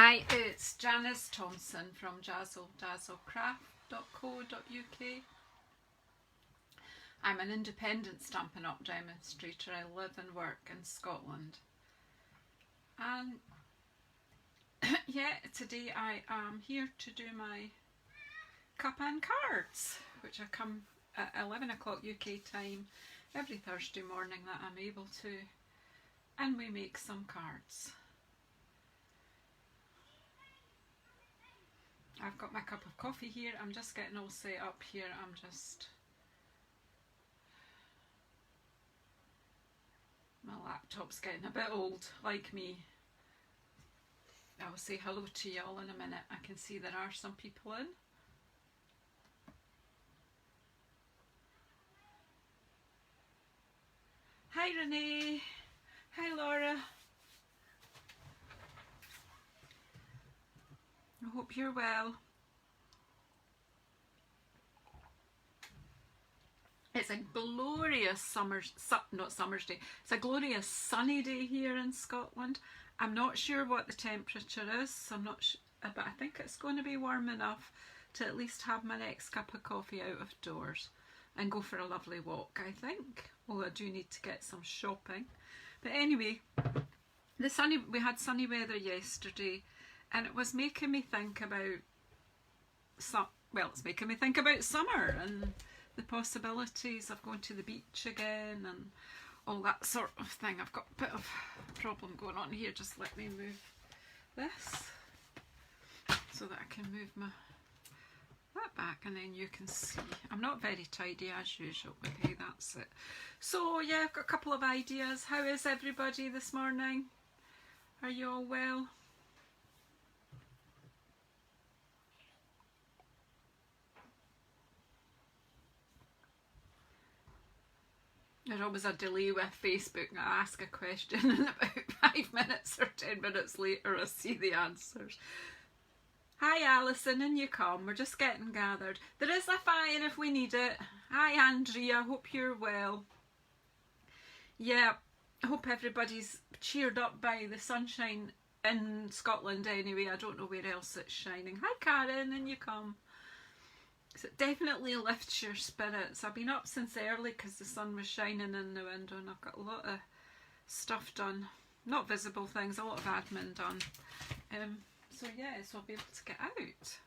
Hi, it's Janice Thompson from JazzleDazzleCraft.co.uk. I'm an independent Stampin' Up! Demonstrator. I live and work in Scotland. And yeah, today I am here to do my Cuppa and Cards, which I come at 11 o'clock UK time every Thursday morning that I'm able to, and we make some cards. I've got my cup of coffee here. I'm just getting all set up here. My laptop's getting a bit old, like me. I will say hello to you all in a minute. I can see there are some people in. Hi Renee. Hi Laura. I hope you're well. It's a glorious it's a glorious sunny day here in Scotland. I'm not sure what the temperature is, I'm not sure, but I think it's going to be warm enough to at least have my next cup of coffee out of doors and go for a lovely walk, I think. Although I do need to get some shopping. But anyway, we had sunny weather yesterday, and it was making me think about it's making me think about summer and the possibilities of going to the beach again and all that sort of thing. I've got a bit of a problem going on here. Just let me move this so that I can move that back, and then you can see. I'm not very tidy as usual, but hey, that's it. So yeah, I've got a couple of ideas. How is everybody this morning? Are you all well? There's always a delay with Facebook. I ask a question and about 5 minutes or 10 minutes later I see the answers. Hi Alison, in you come. We're just getting gathered. There is a fire if we need it. Hi Andrea, hope you're well. Yeah, I hope everybody's cheered up by the sunshine in Scotland anyway. I don't know where else it's shining. Hi Karen, in you come. So it definitely lifts your spirits. I've been up since early because the sun was shining in the window, and I've got a lot of stuff done. Not visible things, a lot of admin done. So yeah, so I'll be able to get out.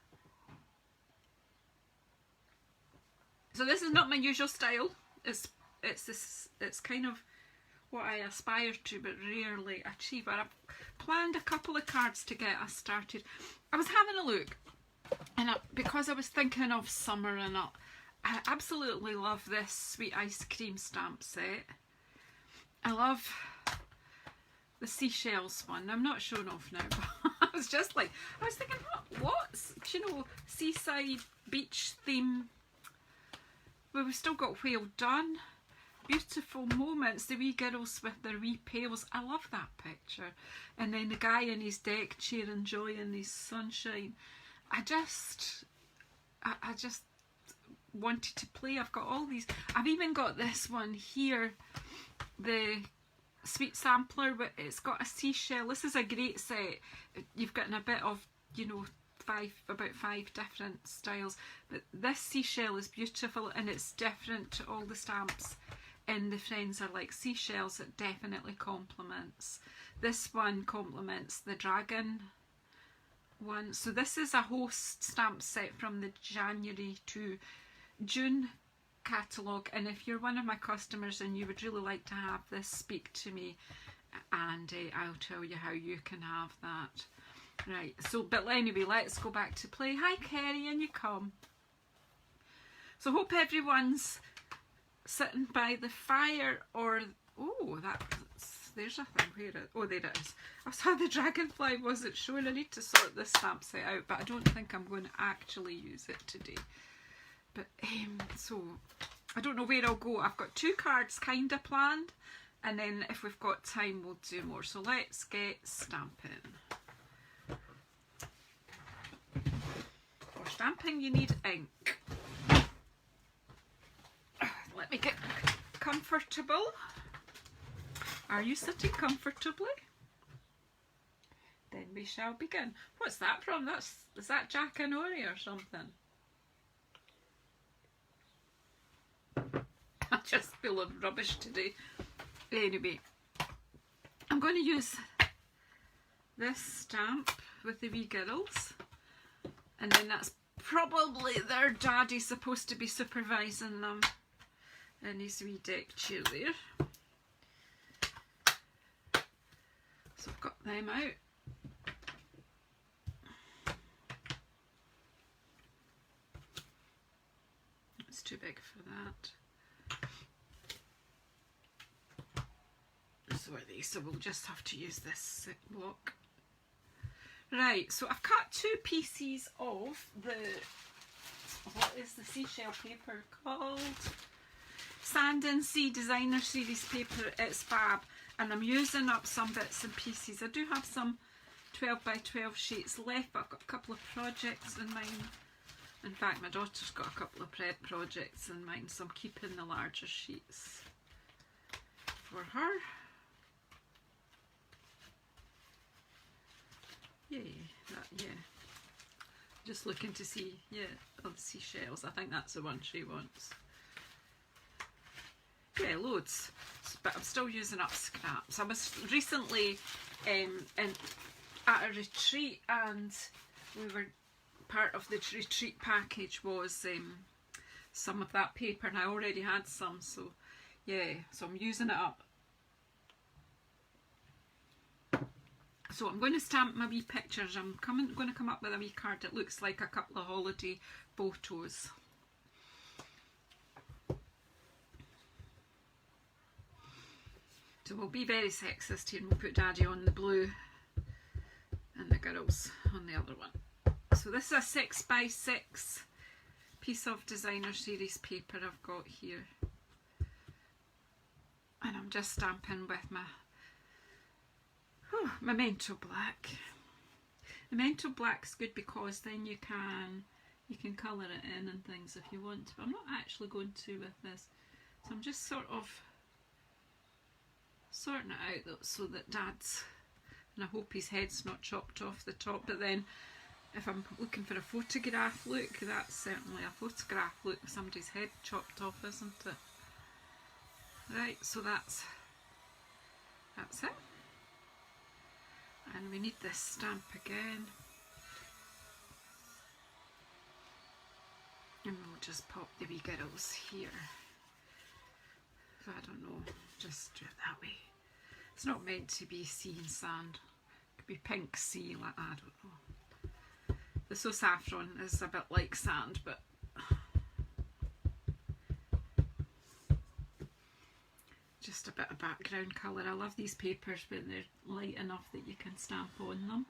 So this is not my usual style. It's kind of what I aspire to but rarely achieve. But I've planned a couple of cards to get us started. I was having a look. And because I was thinking of summer, and I absolutely love this sweet ice cream stamp set. I love the seashells one. I'm not showing off now, but I was thinking, what's, you know, seaside beach theme. Well, we've still got Whale Done. Beautiful moments, the wee girls with their wee pails. I love that picture. And then the guy in his deck chair enjoying his sunshine. I just wanted to play. I've got all these. I've even got this one here, the Sweet Sampler, but it's got a seashell. This is a great set. You've got a bit of, you know, about five different styles. But this seashell is beautiful, and it's different to all the stamps in the Friends Are Like Seashells. It definitely complements. This one complements the dragon one. So this is a host stamp set from the January to June catalogue, and if you're one of my customers and you would really like to have this, speak to me and I'll tell you how you can have that. Right, so but anyway, let's go back to play. Hi Kerry, and you come. So hope everyone's sitting by the fire, or there's a thing. Where there it is. I saw the dragonfly wasn't showing. I need to sort this stamp set out, but I don't think I'm going to actually use it today. But so I don't know where I'll go. I've got 2 cards kind of planned, and then if we've got time we'll do more. So let's get stamping. For stamping you need ink. Let me get comfortable. Are you sitting comfortably? Then we shall begin. What's that from? Is that Jack and Ori or something? I'm just full of rubbish today. Anyway, I'm going to use this stamp with the wee girls, and then that's probably their daddy's supposed to be supervising them in his wee deck chair there. So I've got them out. It's too big for that. So are they, so we'll just have to use this block. Right, so I've cut 2 pieces of the, what is the seashell paper called? Sand and Sea Designer Series paper. It's fab, and I'm using up some bits and pieces. I do have some 12 by 12 sheets left, but I've got a couple of projects in mine. In fact, my daughter's got a couple of projects in mind, so I'm keeping the larger sheets for her. Yay, yeah. Just looking to see, yeah, oh, the seashells. I think that's the one she wants. Yeah, loads. But I'm still using up scraps. I was recently at a retreat, and we were, part of the retreat package was some of that paper, and I already had some, so yeah, so I'm using it up. So I'm going to stamp my wee pictures. I'm going to come up with a wee card that looks like a couple of holiday photos. So we'll be very sexist here, and we'll put Daddy on the blue and the girls on the other one. So this is a 6 by 6 piece of designer series paper I've got here. And I'm just stamping with my Memento Black. Memento Black's good because then you can colour it in and things if you want to, but I'm not actually going to with this. So I'm just sort of sorting it out so that Dad's, and I hope his head's not chopped off the top, but then if I'm looking for a photograph look, that's certainly a photograph look with somebody's head chopped off, isn't it? Right, so that's it. And we need this stamp again. And we'll just pop the wee girls here. So I don't know, just do it that way. It's not meant to be sea and sand. It could be pink sea, like I don't know. The So Saffron is a bit like sand, but just a bit of background colour. I love these papers when they're light enough that you can stamp on them.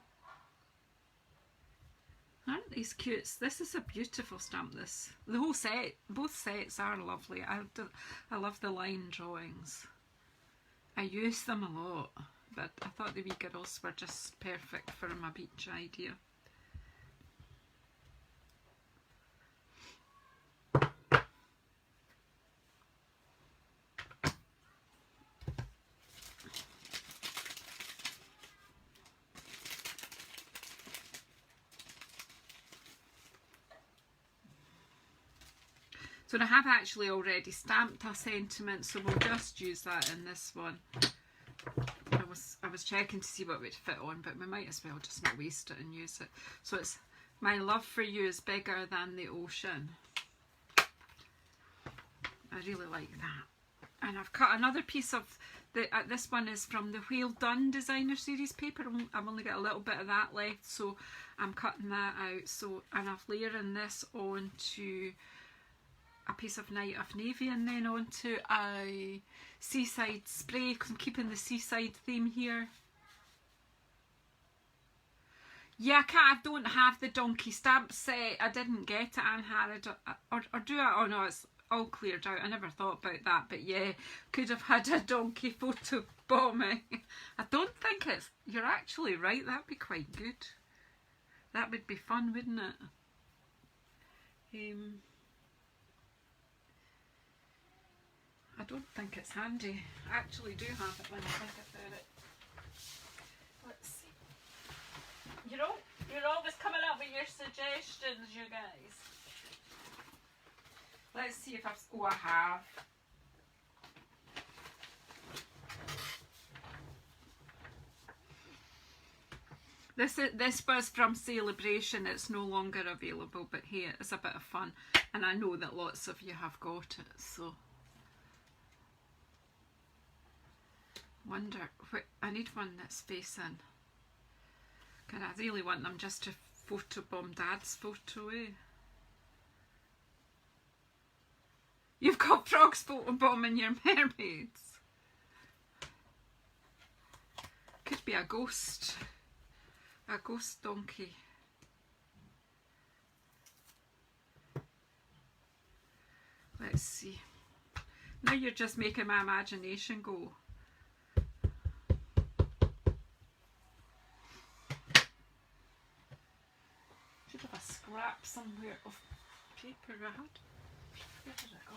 Aren't these cute? This is a beautiful stamp, this. The whole set, both sets are lovely. I love the line drawings. I use them a lot, but I thought the wee girls were just perfect for my beach idea. So I have actually already stamped a sentiment, so we'll just use that in this one. I was checking to see what would fit on, but we might as well just not waste it and use it. So it's my love for you is bigger than the ocean. I really like that. And I've cut another piece of this one is from the Whale Done Designer Series paper. I've only got a little bit of that left, so I'm cutting that out. So, and I'm layering this onto a piece of Night of Navy, and then onto a seaside spray, because I'm keeping the seaside theme here. Yeah, I don't have the donkey stamp set. I didn't get it, Anne Harrod, or do I? Oh no, it's all cleared out. I never thought about that, but yeah, could have had a donkey photo bombing. I don't think it's, you're actually right, that'd be quite good. That would be fun, wouldn't it? I don't think it's handy. I actually do have it when I think about it. Let's see. You're always coming up with your suggestions, you guys. Let's see if I've... Oh, I have. This was from Celebration. It's no longer available, but hey, it's a bit of fun, and I know that lots of you have got it. So, wonder what I need one that's facing. Cause I really want them just to photobomb Dad's photo, eh? You've got frogs photobombing your mermaids. Could be a ghost. A ghost donkey. Let's see. Now you're just making my imagination go. Should have a scrap somewhere of paper I had. Where did it go?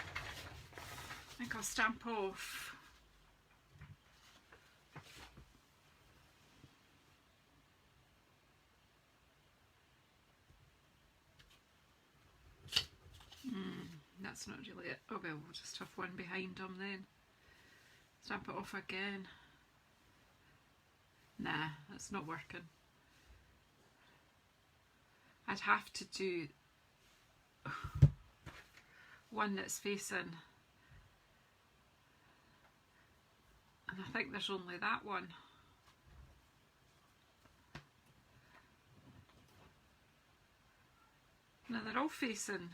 I think I'll stamp off. That's not really it. Oh well, we'll just have one behind them then. Stamp it off again. Nah, that's not working. I'd have to do one that's facing, and I think there's only that one. Now they're all facing,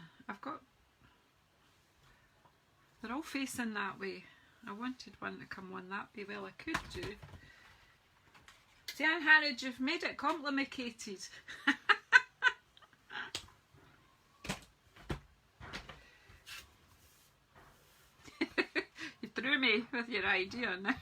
they're all facing that way. I wanted one to come on that way. Well, I could do. See, Anne Harrod, you've made it complicated. You threw me with your idea now.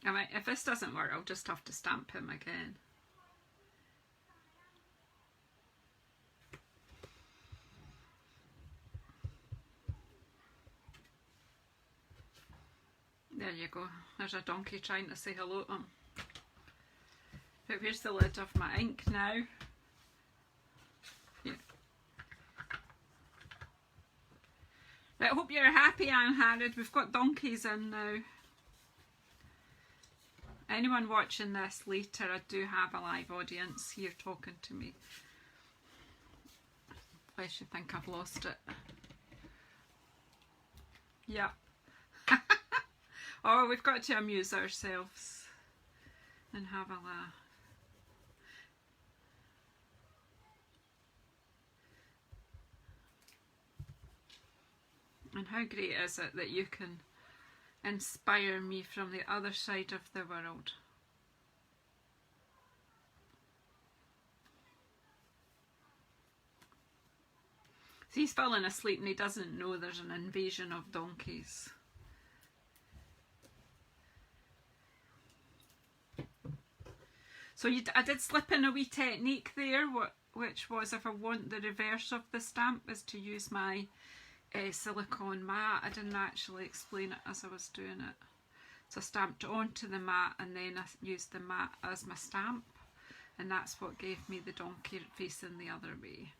I mean, if this doesn't work, I'll just have to stamp him again. There you go. There's a donkey trying to say hello to him. But where's the lid of my ink now? Here. Right, I hope you're happy, Anne Harrod. We've got donkeys in now. Anyone watching this later, I do have a live audience here talking to me. Unless you think I've lost it. Yeah. Oh, we've got to amuse ourselves and have a laugh. And how great is it that you can inspire me from the other side of the world? See, he's falling asleep and he doesn't know there's an invasion of donkeys. So I did slip in a wee technique there, which was, if I want the reverse of the stamp, is to use my silicone mat. I didn't actually explain it as I was doing it. So I stamped onto the mat and then I used the mat as my stamp, and that's what gave me the donkey facing the other way.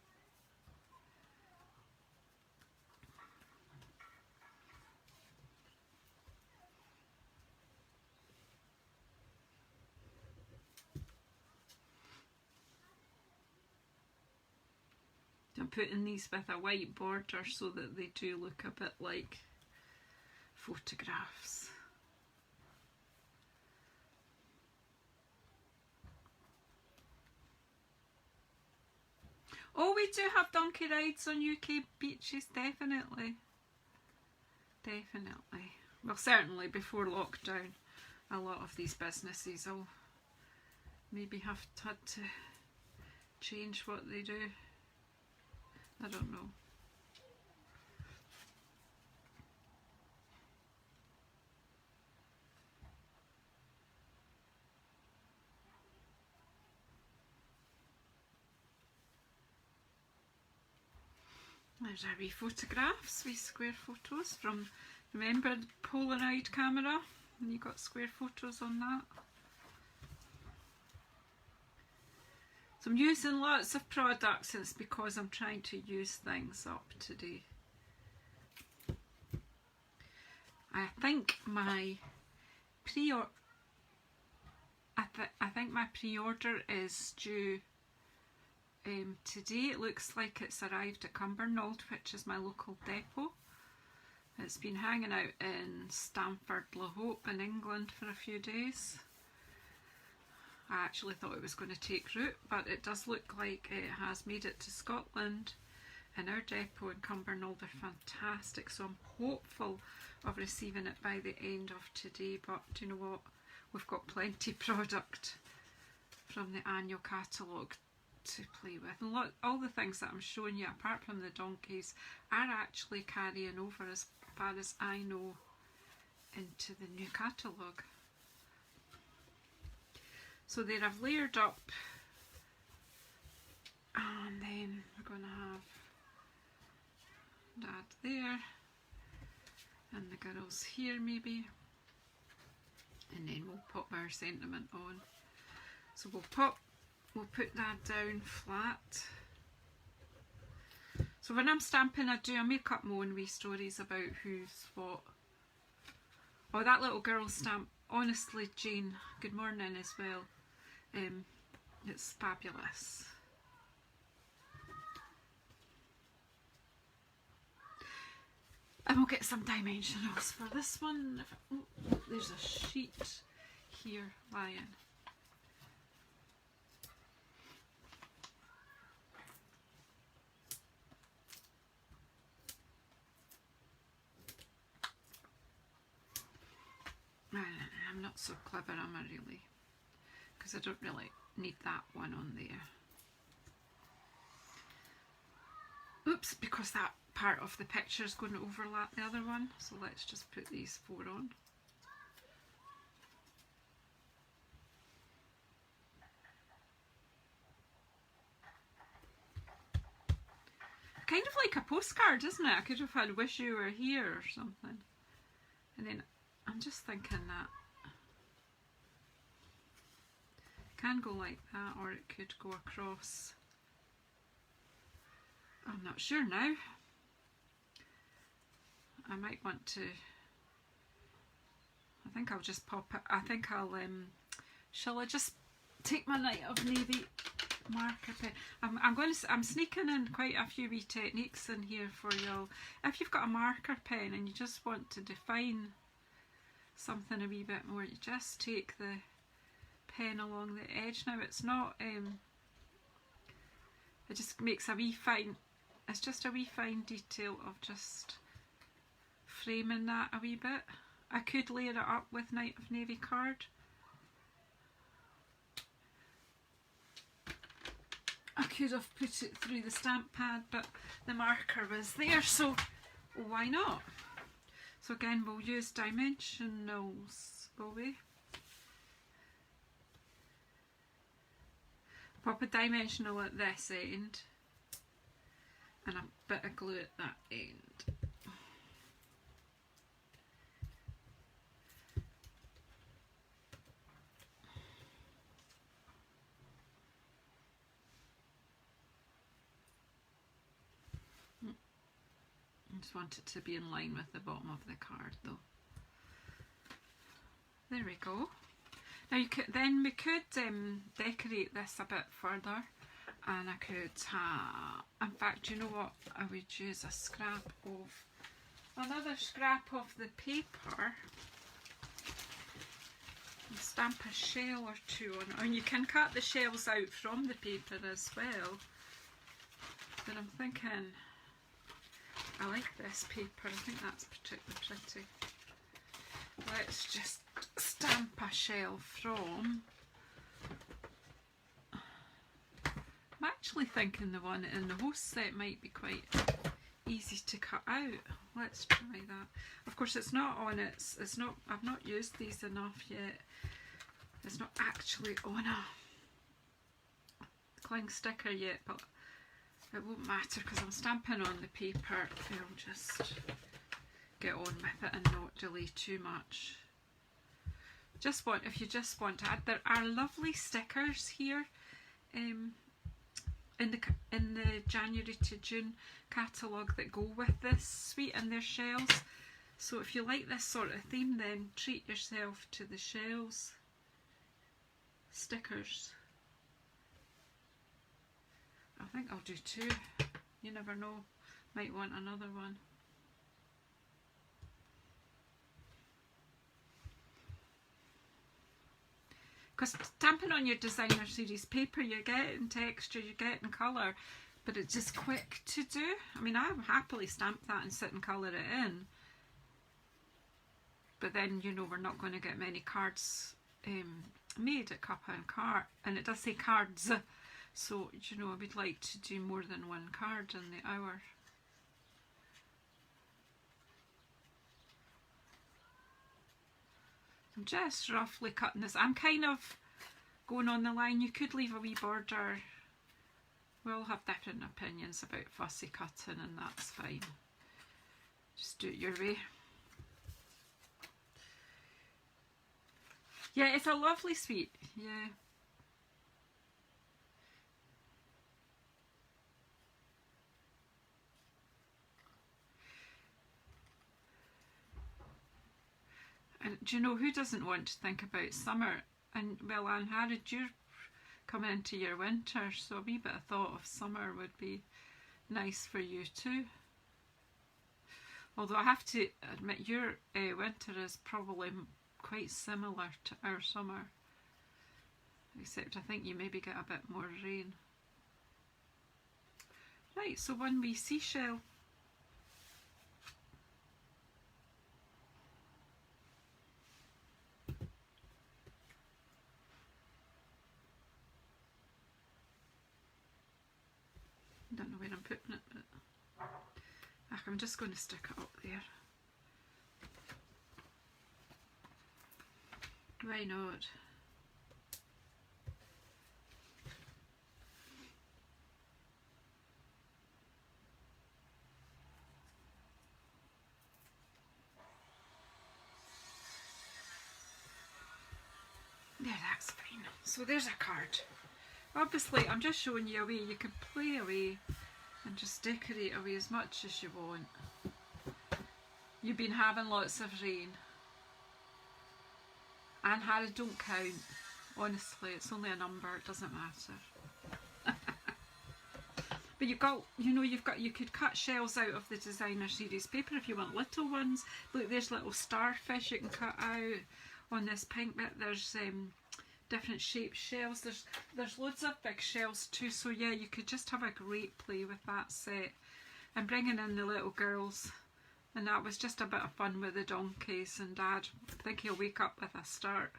I'm putting these with a white border so that they do look a bit like photographs. Oh, we do have donkey rides on UK beaches, definitely. Definitely. Well, certainly before lockdown, a lot of these businesses will maybe have had to change what they do. I don't know. There's our wee photographs, wee square photos from, remember the Polaroid camera? And you got square photos on that. So I'm using lots of products, and it's because I'm trying to use things up today. I think my pre-order is due today. It looks like it's arrived at Cumbernauld, which is my local depot. It's been hanging out in Stamford Le Hope in England for a few days. I actually thought it was going to take root, but it does look like it has made it to Scotland, and our depot in Cumbernauld are fantastic, so I'm hopeful of receiving it by the end of today. But do you know what? We've got plenty product from the annual catalogue to play with, and look, all the things that I'm showing you, apart from the donkeys, are actually carrying over, as far as I know, into the new catalogue. So there I've layered up, and then we're going to have Dad there, and the girls here maybe, and then we'll pop our sentiment on. So we'll put that down flat. So when I'm stamping, I make up my own wee stories about who's what. Oh, that little girl stamp, honestly, Jane, good morning as well. It's fabulous. And we'll get some dimensionals for this one. Oh, there's a sheet here lying. I'm not so clever, am I really? Because I don't really need that one on there. Oops, because that part of the picture is going to overlap the other one. So let's just put these 4 on. Kind of like a postcard, isn't it? I could have had "Wish You Were Here" or something. And then I'm just thinking that it can go like that, or it could go across. I'm not sure now. I might want to, I think I'll just pop it, I think I'll, shall I just take my Night of Navy marker pen? I'm sneaking in quite a few wee techniques in here for y'all. If you've got a marker pen and you just want to define something a wee bit more, you just take the pen along the edge. Now it's not, it just makes a wee fine, it's just a wee fine detail of just framing that a wee bit. I could layer it up with Night of Navy card. I could have put it through the stamp pad, but the marker was there, so why not? So again, we'll use dimensionals, will we? Pop a dimensional at this end and a bit of glue at that end. I just want it to be in line with the bottom of the card though. There we go. Now you could, then we could decorate this a bit further, and I could in fact, you know what, I would use a scrap of, another scrap of the paper and stamp a shell or 2 on it. And you can cut the shells out from the paper as well, but I'm thinking I like this paper, I think that's particularly pretty. Let's just stamp a shell from, I'm actually thinking the one in the host set might be quite easy to cut out. Let's try that. Of course it's not on, it's not, I've not used these enough yet. It's not actually on a cling sticker yet, but It won't matter because I'm stamping on the paper. I'll just get on with it and not delay too much. If you just want to add, there are lovely stickers here in the January to June catalogue that go with this suite and their shells. So if you like this sort of theme, then treat yourself to the shells stickers. I think I'll do 2. You never know, might want another one. Because stamping on your designer series paper, you're getting texture, you're getting colour, but it's just quick to do. I mean, I would happily stamp that and sit and colour it in. But then, you know, we're not going to get many cards made at Cuppa and Cards. And it does say cards. So, you know, I would like to do more than one card in the hour. I'm just roughly cutting this. I'm kind of going on the line. You could leave a wee border. We all have different opinions about fussy cutting, and that's fine. Just do it your way. Yeah, it's a lovely suite. Yeah. And do you know who doesn't want to think about summer? And well, Anne Harrod, you're coming into your winter, so a wee bit of thought of summer would be nice for you too. Although I have to admit, your winter is probably quite similar to our summer, except I think you maybe get a bit more rain. Right, so one wee seashell. I don't know where I'm putting it, but I'm just going to stick it up there. Why not? There, that's fine. So there's a card. Obviously, I'm just showing you a way you can play away and just decorate away as much as you want. You've been having lots of rain. Anne Harrod, don't count. Honestly, it's only a number, it doesn't matter. But you've got, you could cut shells out of the designer series paper if you want little ones. Look, there's little starfish you can cut out on this pink bit. There's different shaped shells. There's loads of big shells too. So yeah, you could just have a great play with that set. And bringing in the little girls. And that was just a bit of fun with the donkeys, and Dad, I think he'll wake up with a start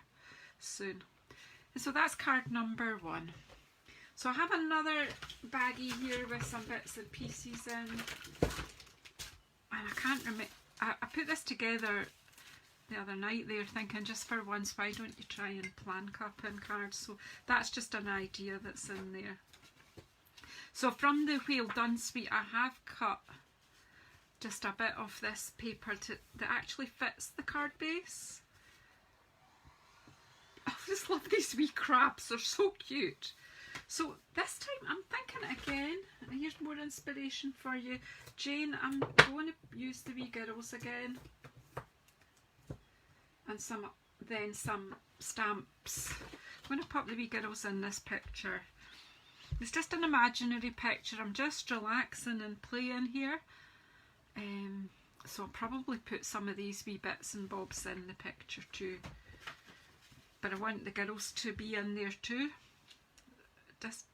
soon. And so that's card number 1. So I have another baggie here with some bits and pieces in. And I can't remember, I put this together the other night there thinking, just for once, why don't you try and plan Cuppa and Cards? So that's just an idea that's in there. So from the Whale Done suite, I have cut just a bit of this paper that actually fits the card base. I just love these wee crabs, they're so cute. So this time I'm thinking again, and here's more inspiration for you. Jane, I'm going to use the wee girls again. And some stamps. I'm going to pop the wee girls in this picture. It's just an imaginary picture. I'm just relaxing and playing here. So I'll probably put some of these wee bits and bobs in the picture too. But I want the girls to be in there too. Just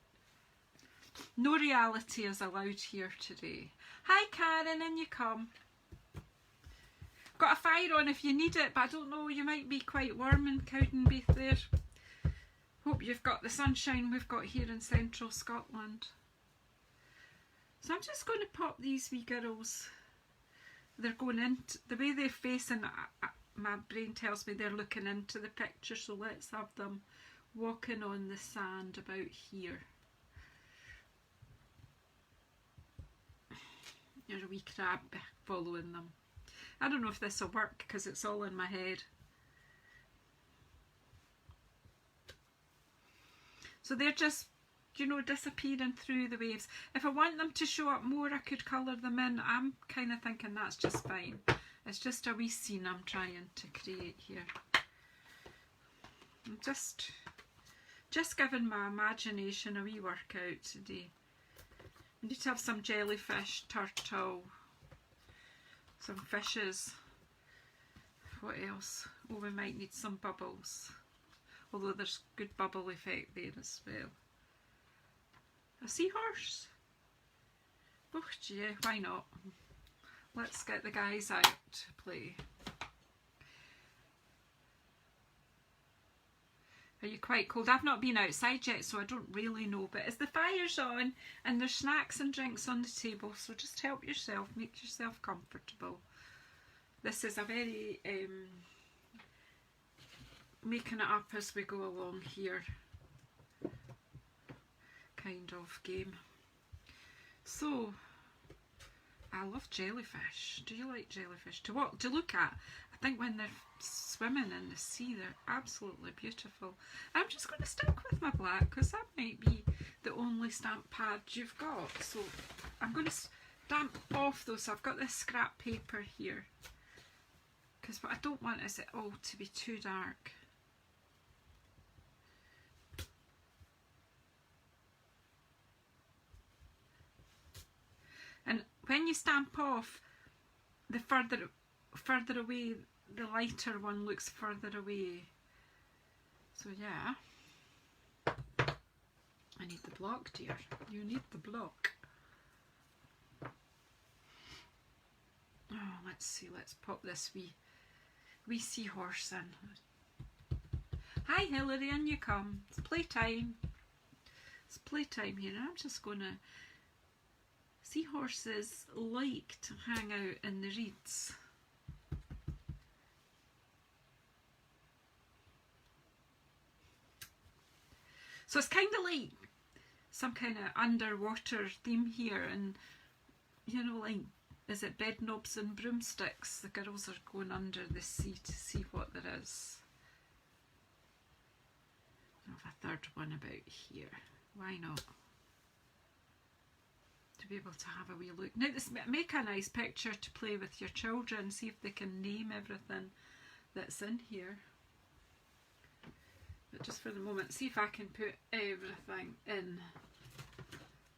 no reality is allowed here today. Hi Karen, in you come. Got a fire on if you need it, but I don't know, you might be quite warm in Cowdenbeath there. Hope you've got the sunshine we've got here in central Scotland. So I'm just going to pop these wee girls. They're going into, the way they're facing, my brain tells me they're looking into the picture, so let's have them walking on the sand about here. There's a wee crab following them. I don't know if this will work because it's all in my head. So they're just, you know, disappearing through the waves. If I want them to show up more, I could colour them in. I'm kind of thinking that's just fine. It's just a wee scene I'm trying to create here. I'm just giving my imagination a wee workout today. I need to have some jellyfish, turtle, some fishes. What else? Oh, we might need some bubbles. Although there's good bubble effect there as well. A seahorse? Oh gee, why not? Let's get the guys out to play. Are you quite cold? I've not been outside yet, so I don't really know. But as the fire's on and there's snacks and drinks on the table, so just help yourself, make yourself comfortable. This is a very making it up as we go along here kind of game. So I love jellyfish. Do you like jellyfish? To look at? I think when they're swimming in the sea, they're absolutely beautiful. I'm just going to stick with my black because that might be the only stamp pad you've got. So I'm going to stamp off those. So I've got this scrap paper here because what I don't want is it all to be too dark. And when you stamp off, the further away, the lighter one looks further away. So yeah, I need the block, dear. You need the block. Oh, let's see. Let's pop this wee seahorse in. Hi, Hilary, in you come. It's playtime. It's playtime here. I'm just gonna. Seahorses like to hang out in the reeds. So it's kind of like some kind of underwater theme here, and you know, like, is it bed knobs and broomsticks? The girls are going under the sea to see what there is. I have a third one about here. Why not? To be able to have a wee look. Now this make a nice picture to play with your children, see if they can name everything that's in here. But just for the moment, see if I can put everything in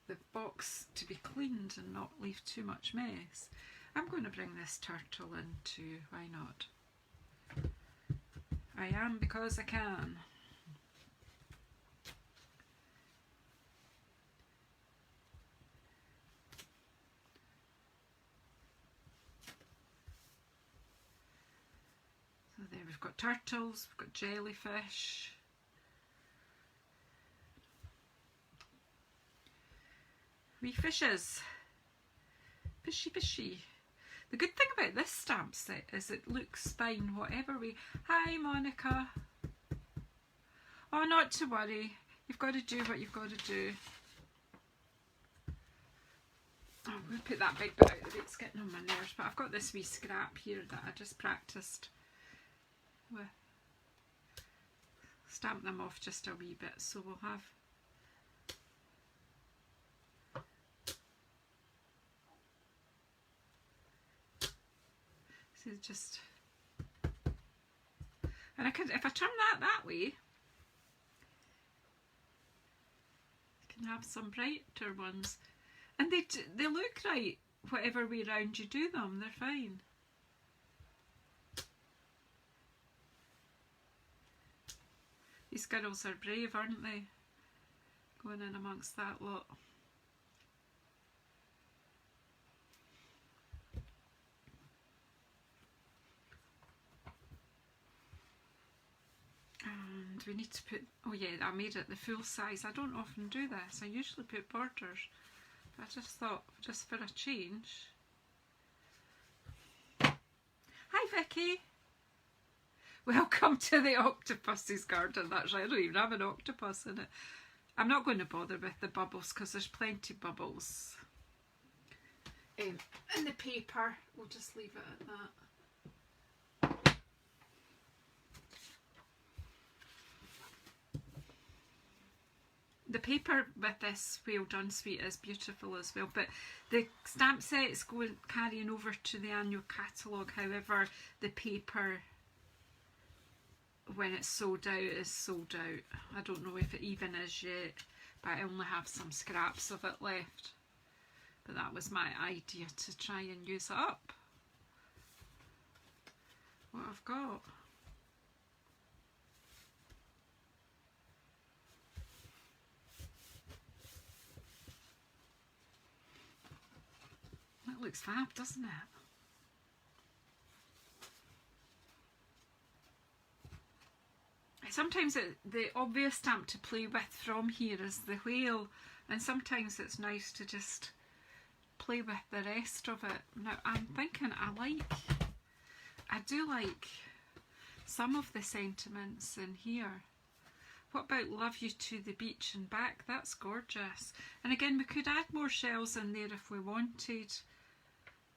the box to be cleaned and not leave too much mess. I'm going to bring this turtle in too, why not? I am because I can. So there we've got turtles, we've got jellyfish. Wee fishes. Fishy fishy. The good thing about this stamp set is it looks fine whatever way. Hi Monica. Oh, not to worry. You've got to do what you've got to do. Oh, we'll put that big bit out of the way. It's getting on my nerves. But I've got this wee scrap here that I just practiced with. Stamp them off just a wee bit. So we'll have... just, and I could, if I turn that way, I can have some brighter ones, and they look right whatever way round you do them. They're fine. These girls are brave, aren't they? Going in amongst that lot. And we need to put, oh yeah, I made it the full size. I don't often do this. I usually put borders. But I just thought, just for a change. Hi Vicky! Welcome to the octopus's garden. That's right, I don't even have an octopus in it. I'm not going to bother with the bubbles because there's plenty bubbles in the paper. We'll just leave it at that. The paper with this Well Done Sweet is beautiful as well, but the stamp set's carrying over to the annual catalogue. However, the paper, when it's sold out, is sold out. I don't know if it even is yet, but I only have some scraps of it left. But that was my idea, to try and use up what I've got. That looks fab, doesn't it? Sometimes the obvious stamp to play with from here is the whale, and sometimes it's nice to just play with the rest of it. Now I'm thinking I do like some of the sentiments in here. What about Love You to the Beach and Back? That's gorgeous. And again, we could add more shells in there if we wanted,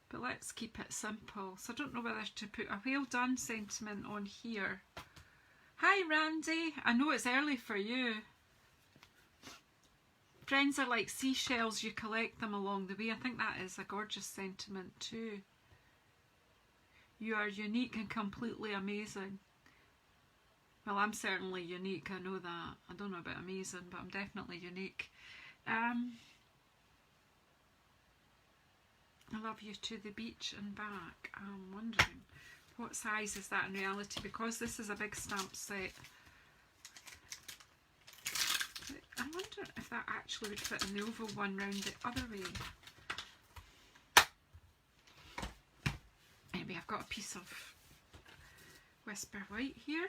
but let's keep it simple. So I don't know whether to put a Well Done sentiment on here. Hi Randy, I know it's early for you. Friends are like seashells, you collect them along the way. I think that is a gorgeous sentiment too. You are unique and completely amazing. Well, I'm certainly unique, I know that. I don't know about amazing, but I'm definitely unique. I Love You to the Beach and Back. I'm wondering, what size is that in reality? Because this is a big stamp set. I wonder if that actually would fit in the oval one round the other way. Anyway, I've got a piece of Whisper White here.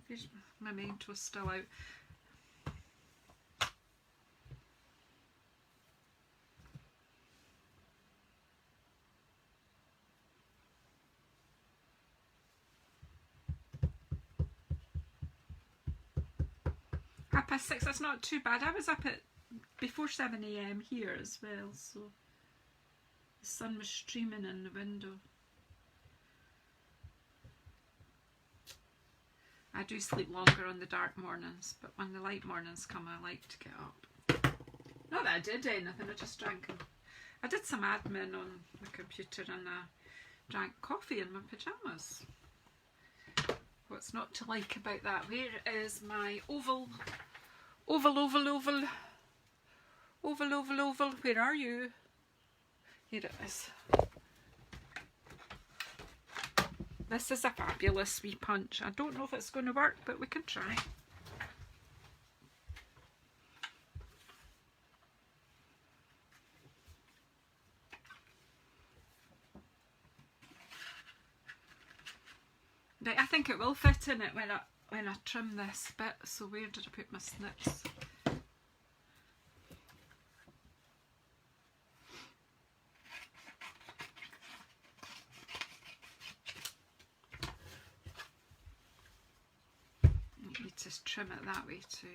There's my memento's still out. Half past 6, that's not too bad. I was up at before 7 AM here as well, so the sun was streaming in the window. I do sleep longer on the dark mornings, but when the light mornings come, I like to get up. Not that I did anything, I just drank. I did some admin on the computer and I drank coffee in my pyjamas. What's not to like about that? Where is my oval? Oval, oval, oval. Oval, oval, oval. Where are you? Here it is. This is a fabulous wee punch. I don't know if it's going to work, but we can try. Right, I think it will fit in it when I trim this bit. So where did I put my snips? You need to trim it that way too.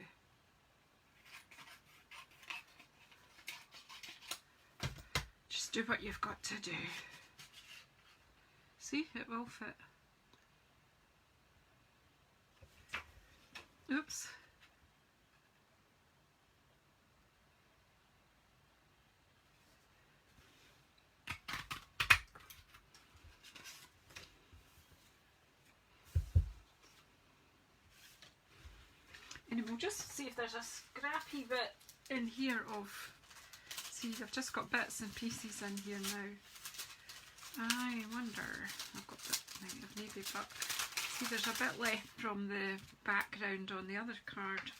Just do what you've got to do. See, it will fit. Oops. And we'll just see if there's a scrappy bit in here of, see, I've just got bits and pieces in here now. I wonder, I've got the thing of navy, but see, there's a bit left from the background on the other card.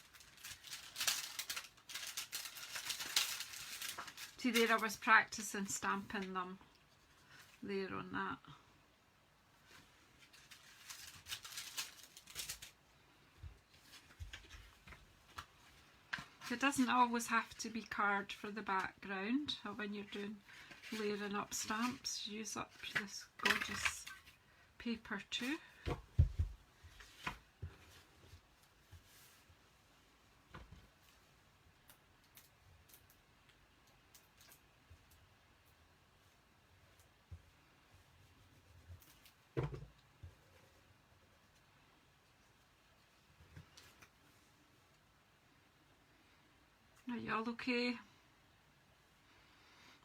See there, I was practicing stamping them there on that. It doesn't always have to be card for the background, or when you're doing layering up stamps, use up this gorgeous paper too. Are you all okay?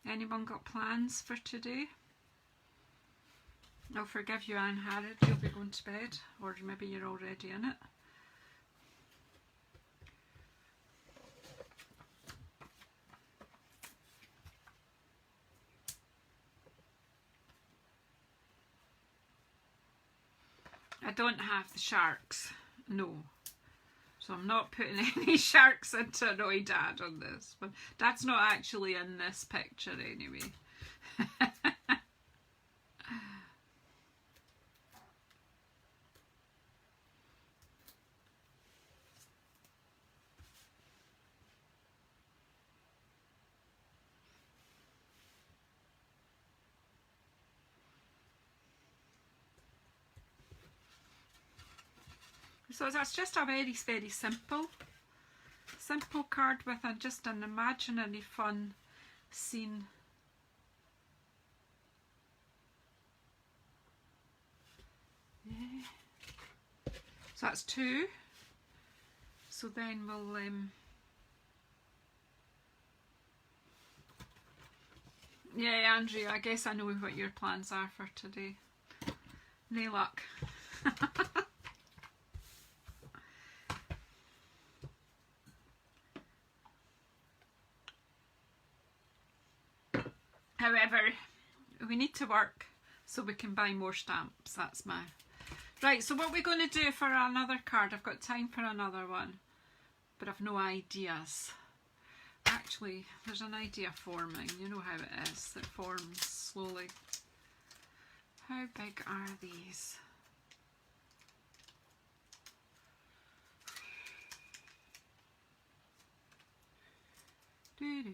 Anyone got plans for today? I'll forgive you, Anne Harrod, you'll be going to bed, or maybe you're already in it. I don't have the sharks, no. So I'm not putting any sharks into Annoy Dad on this, but Dad's not actually in this picture anyway. So that's just a very, very simple card with just an imaginary fun scene. Yeah. So that's 2. So then we'll yeah, Andrea, I guess I know what your plans are for today. No luck. However, we need to work so we can buy more stamps. That's my... Right, so what we're going to do for another card, I've got time for another one, but I've no ideas. Actually, there's an idea forming. You know how it is. It forms slowly. How big are these? I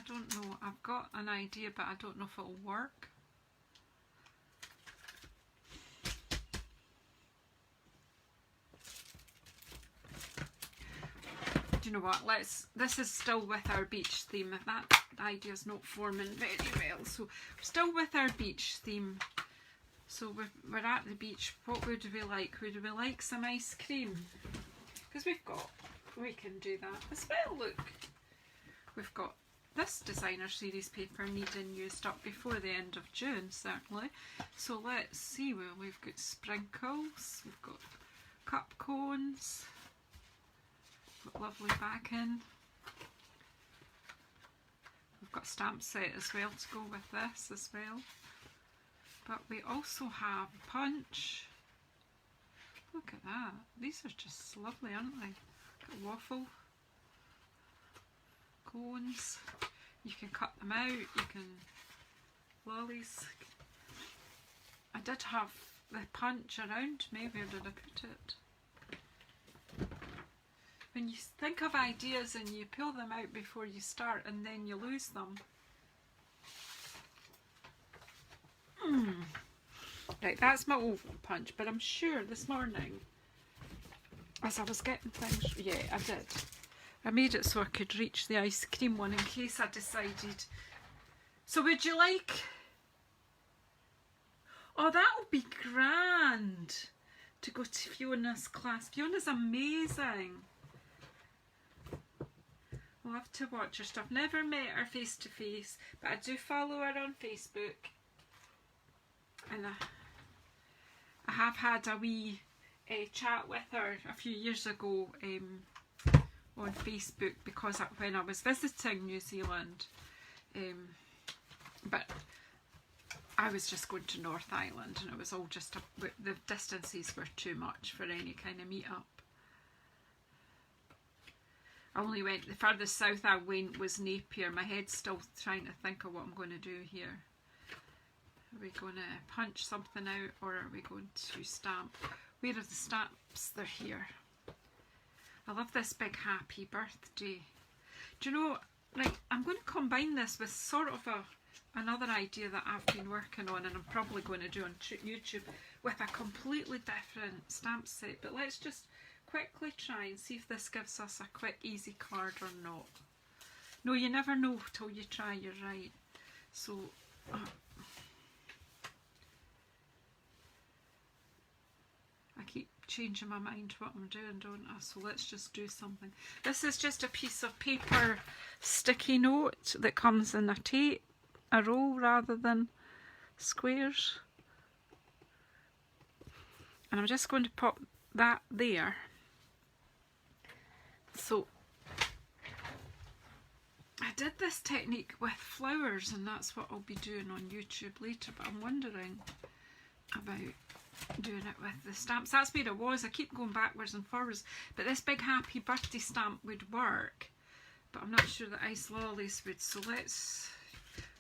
don't know. I've got an idea, but I don't know if it'll work. Do you know what? This is still with our beach theme. If that idea's not forming very well, so we're still with our beach theme. So we're at the beach. What would we like? Would we like some ice cream? Because we can do that as well. Look, we've got this designer series paper needing used up before the end of June, certainly. So let's see. Well, we've got sprinkles, we've got cup cones, got lovely backing. We've got a stamp set as well to go with this as well. But we also have punch. Look at that. These are just lovely, aren't they? Got waffle cones. You can cut them out. You can lollies. I did have the punch around me. Where did I put it? When you think of ideas and you pull them out before you start and then you lose them. Right, that's my oval punch, but I'm sure this morning, as I was getting things, yeah, I did. I made it so I could reach the ice cream one in case I decided. So would you like... Oh, that'll be grand to go to Fiona's class. Fiona's amazing. We'll have to watch her stuff. Never met her face to face, but I do follow her on Facebook. And I have had a wee chat with her a few years ago on Facebook because when I was visiting New Zealand, but I was just going to North Island and it was all just, the distances were too much for any kind of meet up. I only went, the furthest south I went was Napier. My head's still trying to think of what I'm going to do here. Are we going to punch something out or are we going to stamp? Where are the stamps? They're here. I love this big happy birthday. Do you know, like, I'm going to combine this with sort of another idea that I've been working on and I'm probably going to do on YouTube with a completely different stamp set. But let's just quickly try and see if this gives us a quick easy card or not. No, you never know till you try, you're right. So I keep changing my mind what I'm doing, don't I? So let's just do something. This is just a piece of paper sticky note that comes in a roll rather than squares. And I'm just going to pop that there. So I did this technique with flowers, and that's what I'll be doing on YouTube later, but I'm wondering about doing it with the stamps. That's where it was. I keep going backwards and forwards, but this big happy birthday stamp would work, but I'm not sure that ice lollies would. So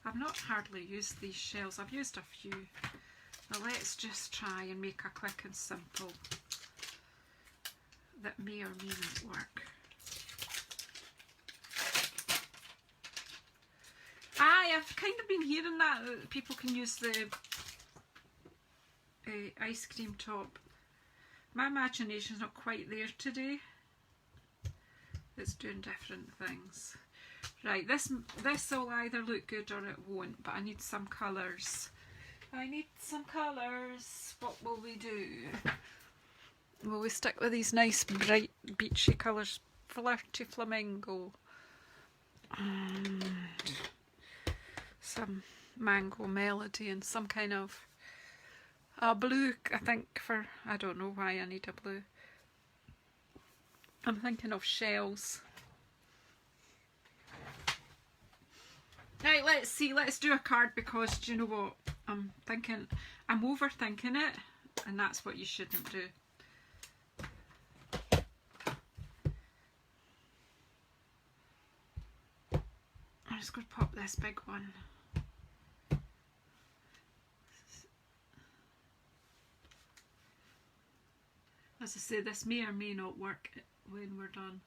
I've not hardly used these shells. I've used a few. Now let's just try and make a quick and simple that may or may not work. I've kind of been hearing that people can use the ice cream top. My imagination's not quite there today. It's doing different things. Right, this will either look good or it won't, but I need some colours. I need some colours. What will we do? Will we stick with these nice bright beachy colours? Flirty flamingo. And some mango melody and some kind of blue, I think, for, I don't know why I need a blue. I'm thinking of shells. Right, let's see, let's do a card, because do you know what? I'm overthinking it, and that's what you shouldn't do. I'm just going to pop this big one. As I say, this may or may not work when we're done.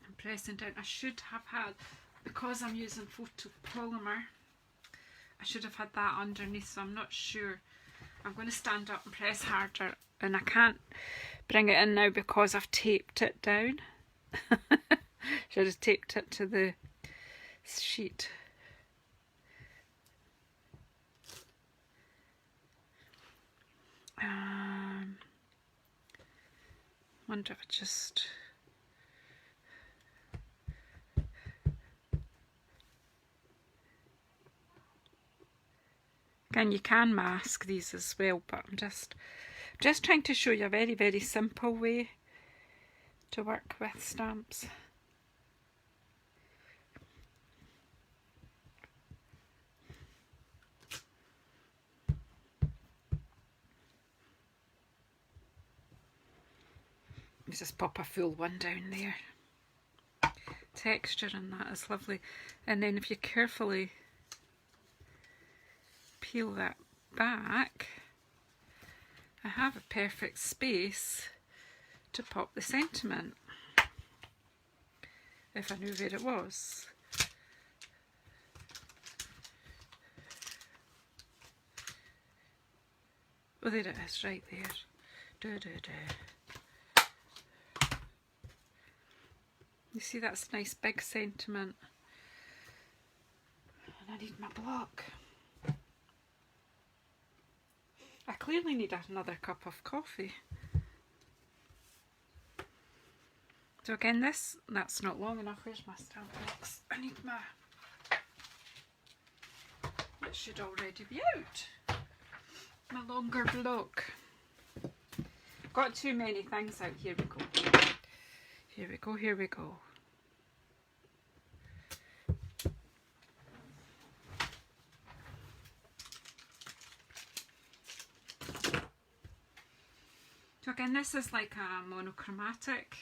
I'm pressing down. I should have had, because I'm using photopolymer, I should have had that underneath, so I'm not sure. I'm going to stand up and press harder, and I can't bring it in now because I've taped it down. Should have taped it to the sheet. Wonder if I just again, you can mask these as well, but I'm just trying to show you a very, very simple way to work with stamps. Let's just pop a full one down there. Texture in that is lovely. And then if you carefully peel that back, I have a perfect space to pop the sentiment, if I knew where it was. Oh, there it is, right there. You see, that's a nice big sentiment. And I need my block. I clearly need another cup of coffee. So again, that's not long enough. Where's my stamp box? I need my... It should already be out. My longer block. Got too many things out. Here we go. Here we go, here we go. So again, this is like a monochromatic.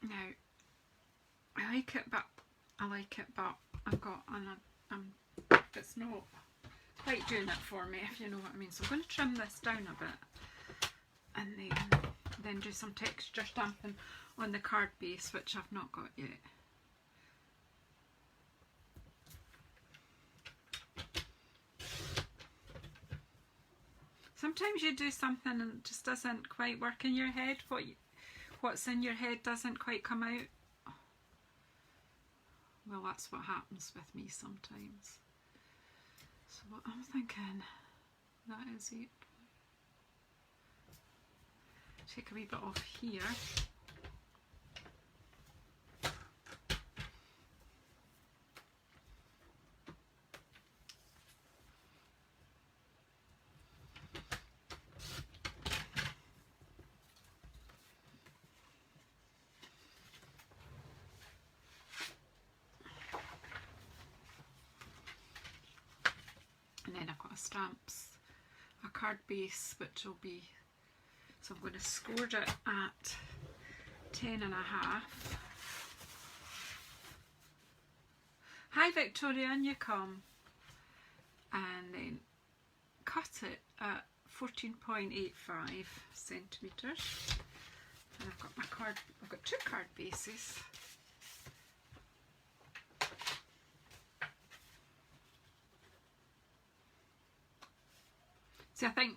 Now, I like it, but I've got, it's not quite doing it for me, if you know what I mean. So I'm going to trim this down a bit. and then do some texture stamping on the card base, which I've not got yet. Sometimes you do something and it just doesn't quite work in your head. What's in your head doesn't quite come out. Well, that's what happens with me sometimes. So what I'm thinking, that is it. Take a wee bit off here. And then I've got a card base, which will be, so I'm going to score it at 10.5. Hi Victoria, and you come. And then cut it at 14.85 centimetres. And I've got 2 card bases. See, I think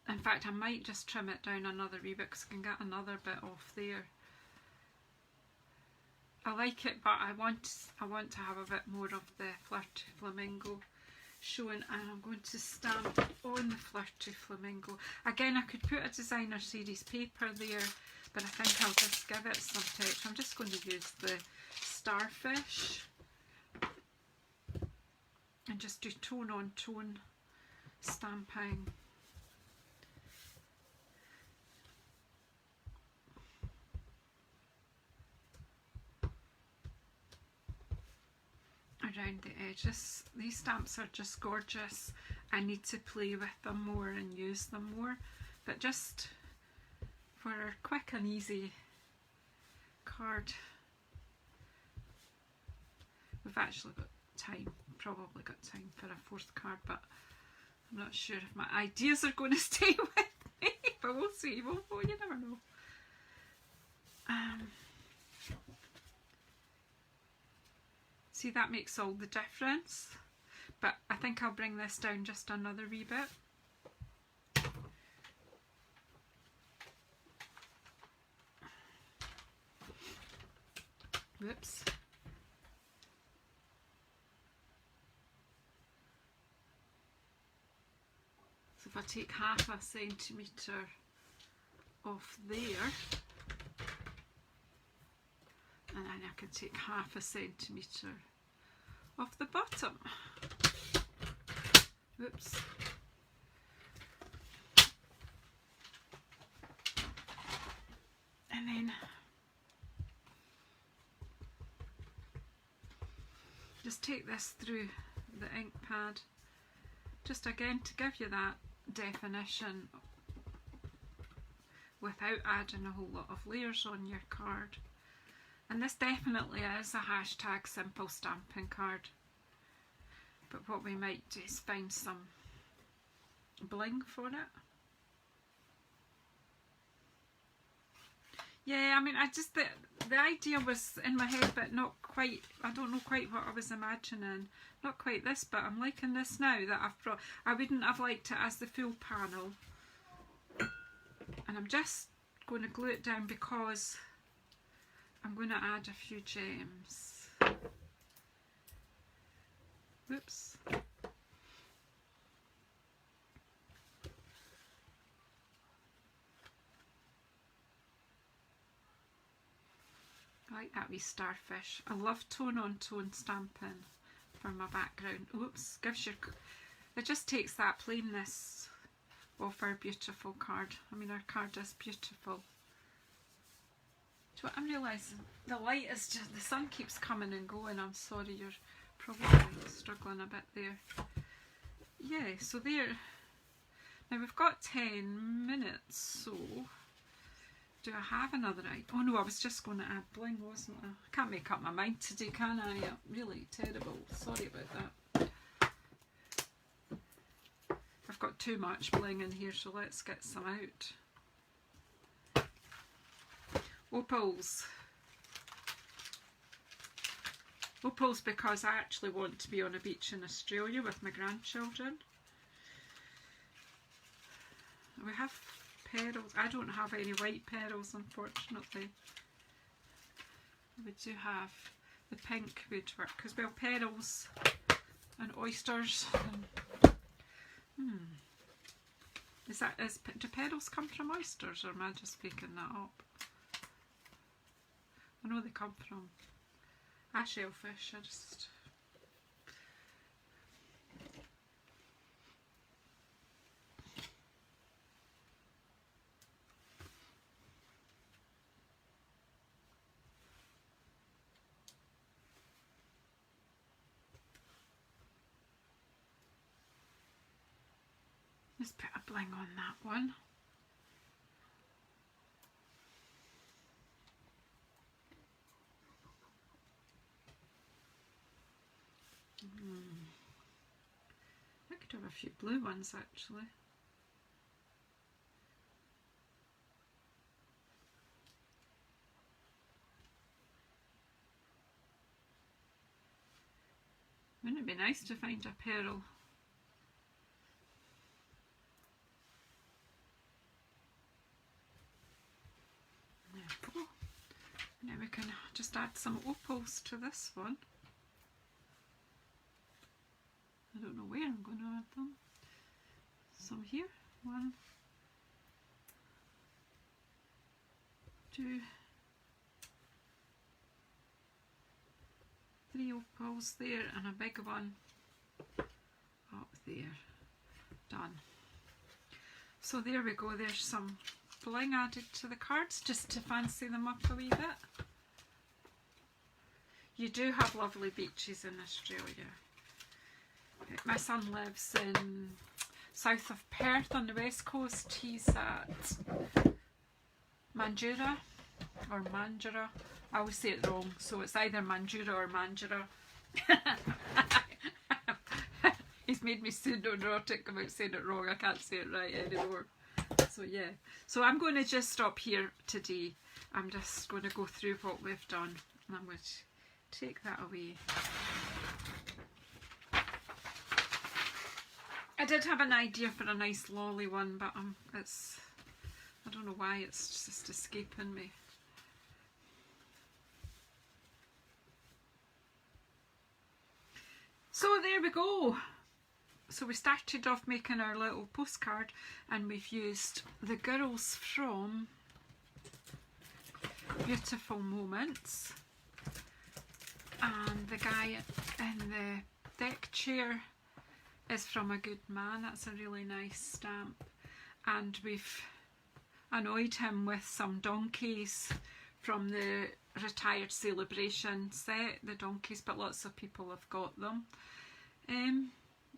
in fact I might just trim it down another wee bit because I can get another bit off there. I like it, but I want to have a bit more of the Flirty Flamingo showing, and I'm going to stamp on the Flirty Flamingo. Again, I could put a designer series paper there, but I think I'll just give it some texture. I'm just going to use the starfish and just do tone on tone stamping. Around the edges. These stamps are just gorgeous. I need to play with them more and use them more, but just for a quick and easy card. We've actually got time, probably got time for a 4th card, but I'm not sure if my ideas are going to stay with me, but we'll see. Well, you never know. See, that makes all the difference, but I think I'll bring this down just another wee bit. Whoops. So if I take 1/2 centimetre off there, and then I can take 1/2 centimetre off the bottom. Oops. And then just take this through the ink pad, just again to give you that definition without adding a whole lot of layers on your card. And this definitely is a hashtag simple stamping card, but what we might do is find some bling for it. Yeah, I mean, the idea was in my head, but not quite. I don't know quite what I was imagining. Not quite this, but I'm liking this now that I've brought. I wouldn't have liked it as the full panel, and I'm just going to glue it down because I'm going to add a few gems. Whoops. I like that wee starfish. I love tone on tone stamping for my background. Oops, gives you, it just takes that plainness off our beautiful card. I mean, our card is beautiful. So I'm realising the light is just, the sun keeps coming and going. I'm sorry, you're probably struggling a bit there. Yeah, so there. Now we've got 10 minutes, so do I have another item? Oh no, I was just going to add bling, wasn't I? I can't make up my mind today, can I? Yeah, really terrible. Sorry about that. I've got too much bling in here, so let's get some out. Opals. Opals because I actually want to be on a beach in Australia with my grandchildren. We have pearls. I don't have any white pearls, unfortunately. We do have the pink would work because, well, pearls and oysters. And, do pearls come from oysters, or am I just making that up? I know they come from shellfish. I just... Let's put a bling on that one. I could have a few blue ones actually. Wouldn't it be nice to find a pearl? There we go. Now we can just add some opals to this one. I don't know where I'm going to add them. Some here. 1, 2, 3 opals there, and a big one up there. Done. So there we go, there's some bling added to the cards just to fancy them up a wee bit. You do have lovely beaches in Australia. My son lives in south of Perth on the west coast. He's at Mandurah or Mandurah. I always say it wrong, so it's either Mandurah or Mandurah. He's made me pseudo-neurotic about saying it wrong. I can't say it right anymore. So yeah, so I'm going to just stop here today. I'm just going to go through what we've done, and I'm going to take that away. I did have an idea for a nice lolly one, but I don't know why it's just escaping me. So there we go. So we started off making our little postcard, and we've used the girls from Beautiful Moments, and the guy in the deck chair is from A Good Man. That's a really nice stamp, and we've annoyed him with some donkeys from the Retired Celebration set, the donkeys, but lots of people have got them.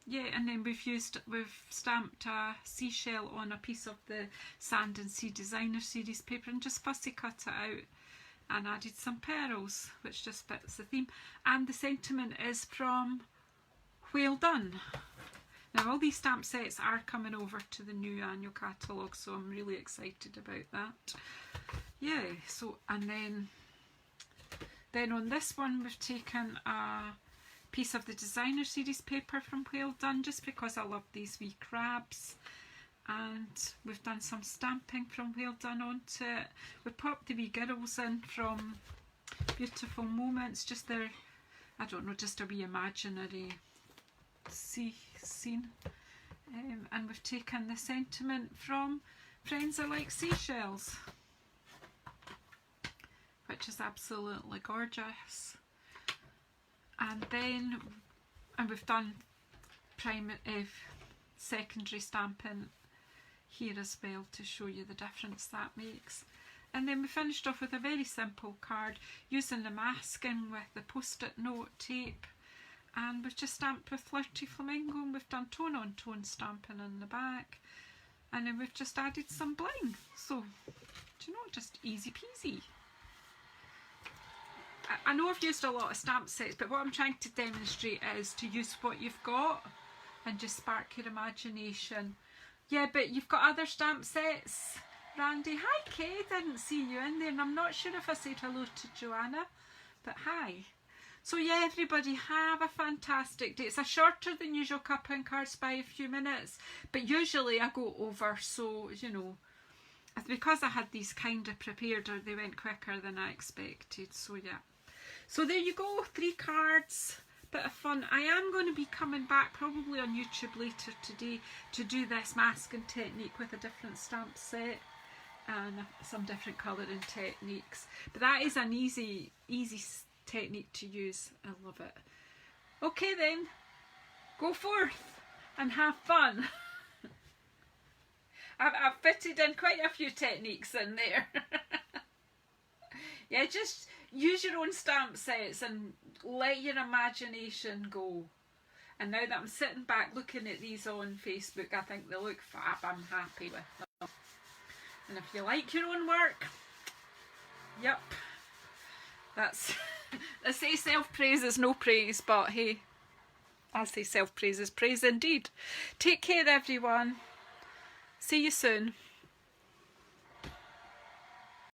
Yeah, and then we've stamped a seashell on a piece of the Sand and Sea Designer Series paper and just fussy cut it out and added some pearls, which just fits the theme. And the sentiment is from Well Done. Now all these stamp sets are coming over to the new annual catalogue, so I'm really excited about that. Yeah, so and then on this one we've taken a piece of the Designer Series paper from Well Done, just because I love these wee crabs, and we've done some stamping from Well Done onto it. We popped the wee girls in from Beautiful Moments, just their, I don't know, just a wee imaginary sea scene, and we've taken the sentiment from Friends Are Like Seashells, which is absolutely gorgeous. And we've done secondary stamping here as well to show you the difference that makes. And then we finished off with a very simple card using the masking with the post-it note tape, and we've just stamped with Flirty Flamingo, and we've done tone on tone stamping in the back, and then we've just added some bling. So, do you know, just easy peasy. I know I've used a lot of stamp sets, but what I'm trying to demonstrate is to use what you've got and just spark your imagination. Yeah, but you've got other stamp sets Randy. Hi, Kay. Didn't see you in there, and I'm not sure if I said hello to Joanna, but hi. So yeah, everybody have a fantastic day. It's a shorter than usual Cuppa and Cards by a few minutes, but usually I go over, so you know, it's because I had these kind of prepared, or they went quicker than I expected. So yeah, so there you go, 3 cards. Bit of fun. I am going to be coming back probably on YouTube later today to do this masking technique with a different stamp set and some different colouring techniques, but that is an easy technique to use. I love it. Okay then, go forth and have fun. I've fitted in quite a few techniques in there. Yeah, just use your own stamp sets and let your imagination go. And now that I'm sitting back looking at these on Facebook, I think they look fab. I'm happy with them. And if you like your own work, yep, that's, I say self-praise is no praise, but hey, I say self-praise is praise indeed. Take care everyone. See you soon.